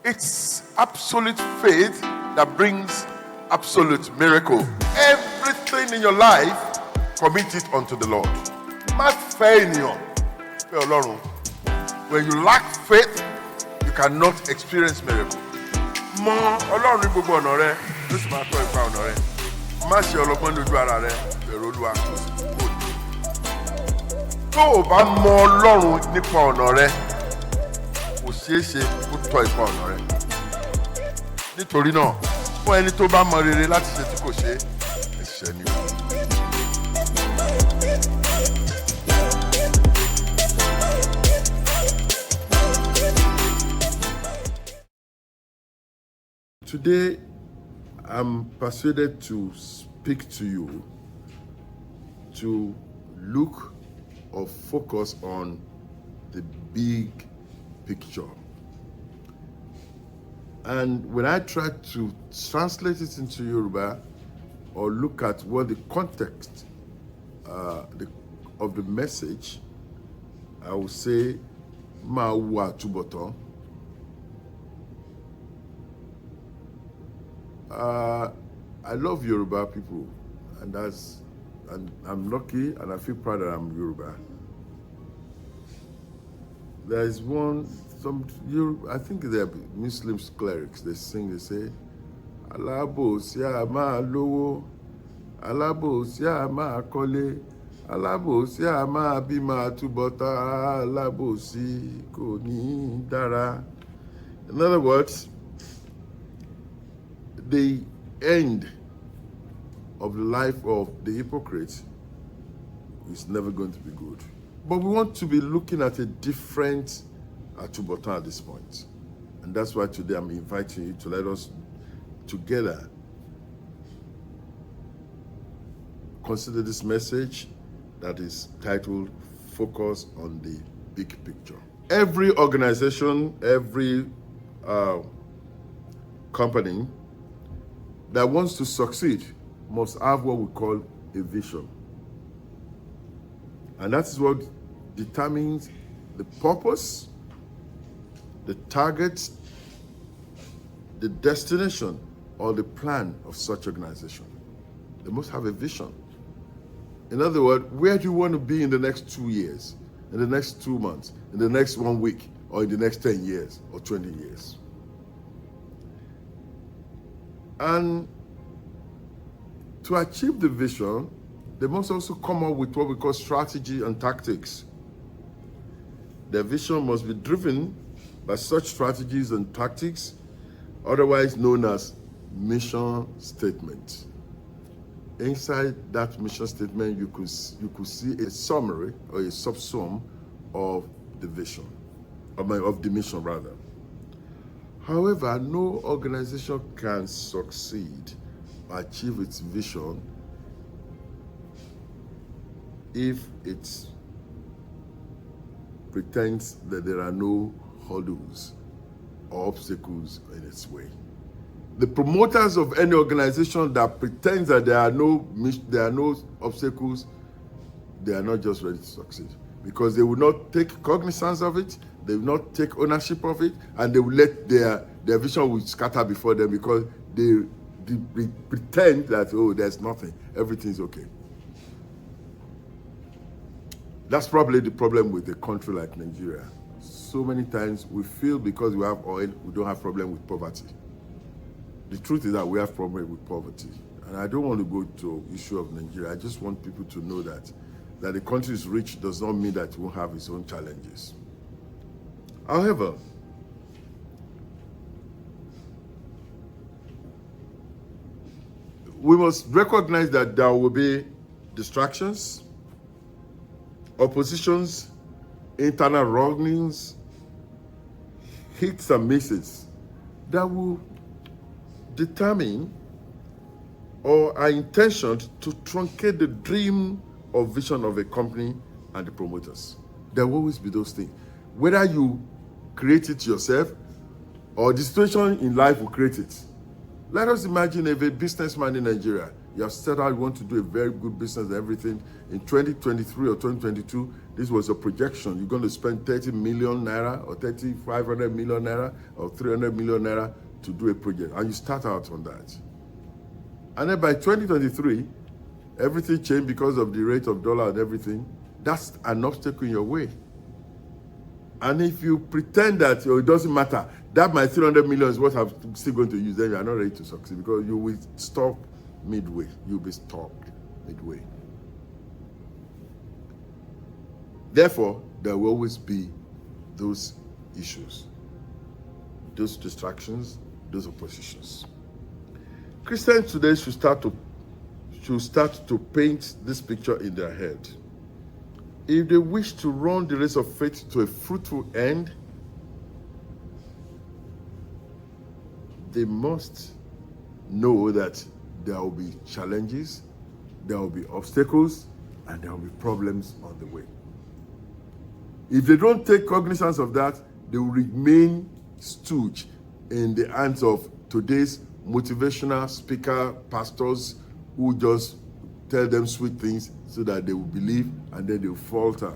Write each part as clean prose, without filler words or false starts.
It's absolute faith that brings absolute miracle. Everything in your life, commit it unto the Lord. Má fẹ́ ènìyàn, fẹ́ Ọlọ́run. When you lack faith, you cannot experience miracle. Mọ Ọlọ́run ní gbogbo ọ̀nà rẹ, ló sì máa tọ́ ipa ọ̀nà rẹ. Má ṣe ọlọ́gbọ́n lójú ara rẹ, bẹ̀rù Olúwa. Tó o bá mọ Ọlọ́run nípa ọ̀nà rẹ, kò ṣeé ṣe kó tọ́ ipa ọ̀nà rẹ. Nítorí náà, fún ẹni tó bá mọ rere láti ṣe tí kò ṣe, ẹ̀ṣẹ̀ ni o. Today, I'm persuaded to speak to you to look or focus on the big picture. And when I try to translate it into Yoruba or look at what the context of the message, I will say, Ma wa tuboton. I love Yoruba people, and I'm lucky, and I feel proud that I'm Yoruba. There is I think they're Muslim clerics. They say, Alabo siya ma lowo, Alabo siya ma kole, Alabo siya ma bima tubota, Alabo si ko ni dara. In other words, the end of the life of the hypocrite is never going to be good. But we want to be looking at a different Atubotan at this point. And that's why today I'm inviting you to let us together consider this message that is titled Focus on the Big Picture. Every organization, every company that wants to succeed must have what we call a vision. And that is what determines the purpose, the target, the destination, or the plan of such organization. They must have a vision. In other words, where do you want to be in the next 2 years, in the next 2 months, in the next 1 week, or in the next 10 years or 20 years? And to achieve the vision, they must also come up with what we call strategy and tactics. Their vision must be driven by such strategies and tactics, otherwise known as mission statement. Inside that mission statement, you could see a summary or a subsum of the vision, of the mission rather. However, no organization can succeed or achieve its vision if it pretends that there are no hurdles or obstacles in its way. The promoters of any organization that pretends that there are no obstacles, they are not just ready to succeed, because they will not take cognizance of it, they will not take ownership of it, and they will let their vision will scatter before them because they pretend that, oh, there's nothing, everything's okay. That's probably the problem with a country like Nigeria. So many times we feel because we have oil, we don't have problem with poverty. The truth is that we have problem with poverty. And I don't want to go to the issue of Nigeria. I just want people to know that the country is rich does not mean that it won't have its own challenges. However, we must recognize that there will be distractions, oppositions, internal wrongings, hits and misses that will determine or are intentioned to truncate the dream or vision of a company and the promoters. There will always be those things. Whether you create it yourself or the situation in life will create it. Let us imagine if a businessman in Nigeria, you have said out you want to do a very good business and everything. In 2023 or 2022, This was a projection. You're going to spend 30 million naira or 500 million naira or 300 million naira to do a project. And you start out on that. And then by 2023, everything changed because of the rate of dollar and everything. That's an obstacle in your way. And if you pretend that it doesn't matter, that my 300 million is what I'm still going to use, then you are not ready to succeed because you will stop midway. You'll be stopped midway. Therefore, there will always be those issues, those distractions, those oppositions. Christians today should start to paint this picture in their head. If they wish to run the race of faith to a fruitful end, they must know that there will be challenges, there will be obstacles, and there will be problems on the way. If they don't take cognizance of that, they will remain stooge in the hands of today's motivational speaker pastors who just tell them sweet things so that they will believe and then they will falter.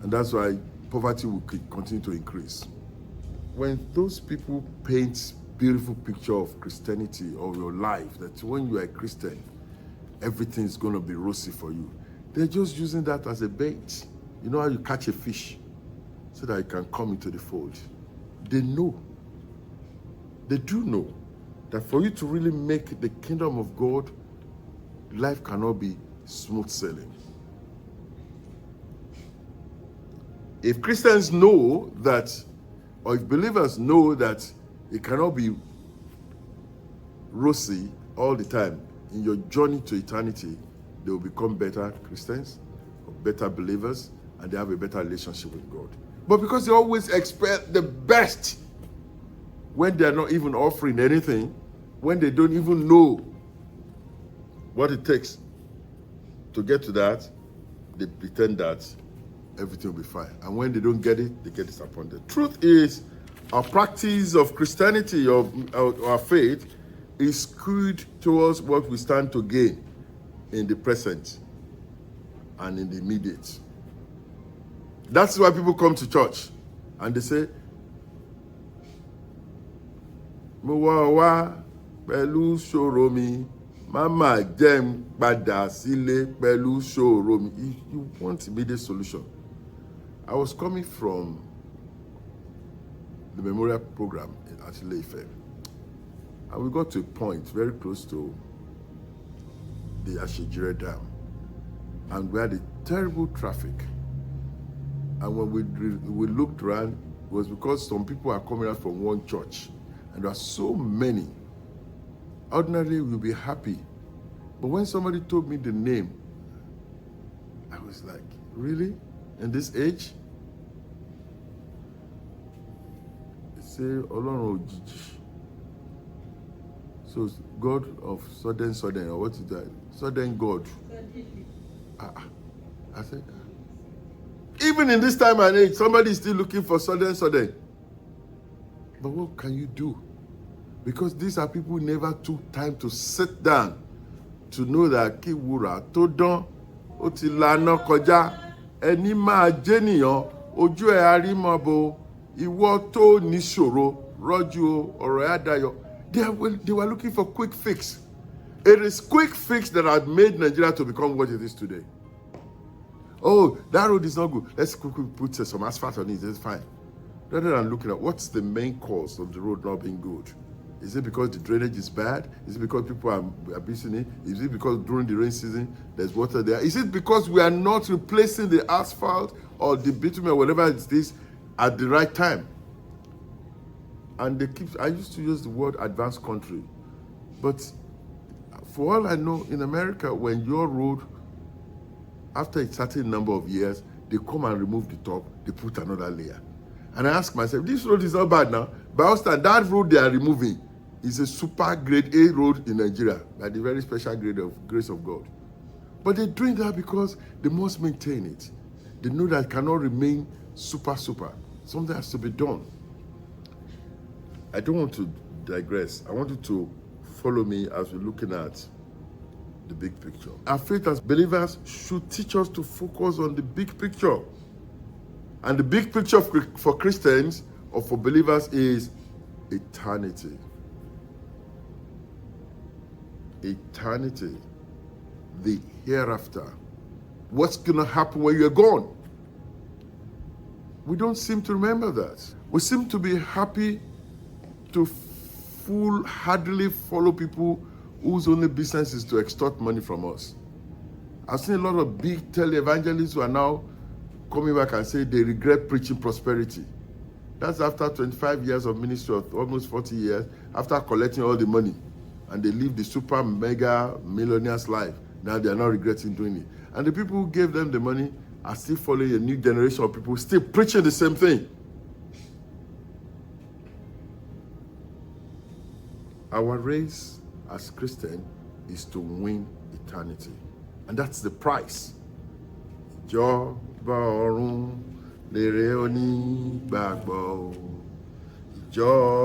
And that's why poverty will continue to increase. When those people paint beautiful picture of Christianity or your life, that when you are a Christian, everything is going to be rosy for you, they're just using that as a bait. You know how you catch a fish so that it can come into the fold? They know. They do know that for you to really make the kingdom of God, life cannot be smooth sailing. If Christians know that, or if believers know that it cannot be rosy all the time in your journey to eternity, they will become better Christians, or better believers, and they have a better relationship with God. But because they always expect the best when they are not even offering anything, when they don't even know what it takes to get to that, they pretend that everything will be fine. And when they don't get it, they get disappointed. Truth is, our practice of Christianity, of our faith, is skewed towards what we stand to gain in the present and in the immediate. That's why people come to church and they say, mo wá pẹ̀lú ṣòro mi, mama jẹ́ padà sílé pẹ̀lú ṣòro mi. You want immediate solution. I was coming from the memorial program at Laide, and we got to a point very close to the Ashejire Dam, and we had a terrible traffic. And when we looked around, it was because some people are coming out from one church, and there are so many. Ordinarily, we'll be happy. But when somebody told me the name, I was like, really? In this age? They say, Ọlọ́run òjijì. So, God of sudden, or what is that? Sudden God. I said, even in this time and age, somebody is still looking for sudden. But what can you do? Because these are people who never took time to sit down to know that kí wúrà tó dán ó ti lànà kọjá, ẹni máa jẹ́nìyàn ojú ẹ̀ arímọ̀bo, ìwọ tó níṣòro rọ́jú ọ̀rọ̀ ẹ̀ àdáyọ̀. They were looking for quick fix. It is quick fix that had made Nigeria to become what it is today. Oh, that road is not good. Let's quickly put some asphalt on it. It's fine. Rather than looking at what's the main cause of the road not being good. Is it because the drainage is bad? Is it because people are abusing it? Is it because during the rain season there's water there? Is it because we are not replacing the asphalt or the bitumen or whatever it is at the right time? And I used to use the word advanced country. But for all I know, in America, when your road, after a certain number of years, they come and remove the top, they put another layer. And I ask myself, this road is not bad now, but that road they are removing is a super grade A road in Nigeria, by the very special grade of grace of God. But they're doing that because they must maintain it. They know that it cannot remain super. Something has to be done. I don't want to digress. I want you to follow me as we're looking at the big picture. Our faith as believers should teach us to focus on the big picture. And the big picture for Christians or for believers is eternity. Eternity. The hereafter. What's going to happen when you're gone? We don't seem to remember that. We seem to be happy to foolhardily follow people whose only business is to extort money from us. I've seen a lot of big televangelists who are now coming back and say they regret preaching prosperity. That's after 25 years of ministry, of almost 40 years, after collecting all the money. And they live the super mega millionaire's life. Now they are not regretting doing it. And the people who gave them the money are still following a new generation of people, still preaching the same thing. Our race as Christians is to win eternity. And that's the price. Ìjọba ọ̀run lèrè onígbàgbọ́.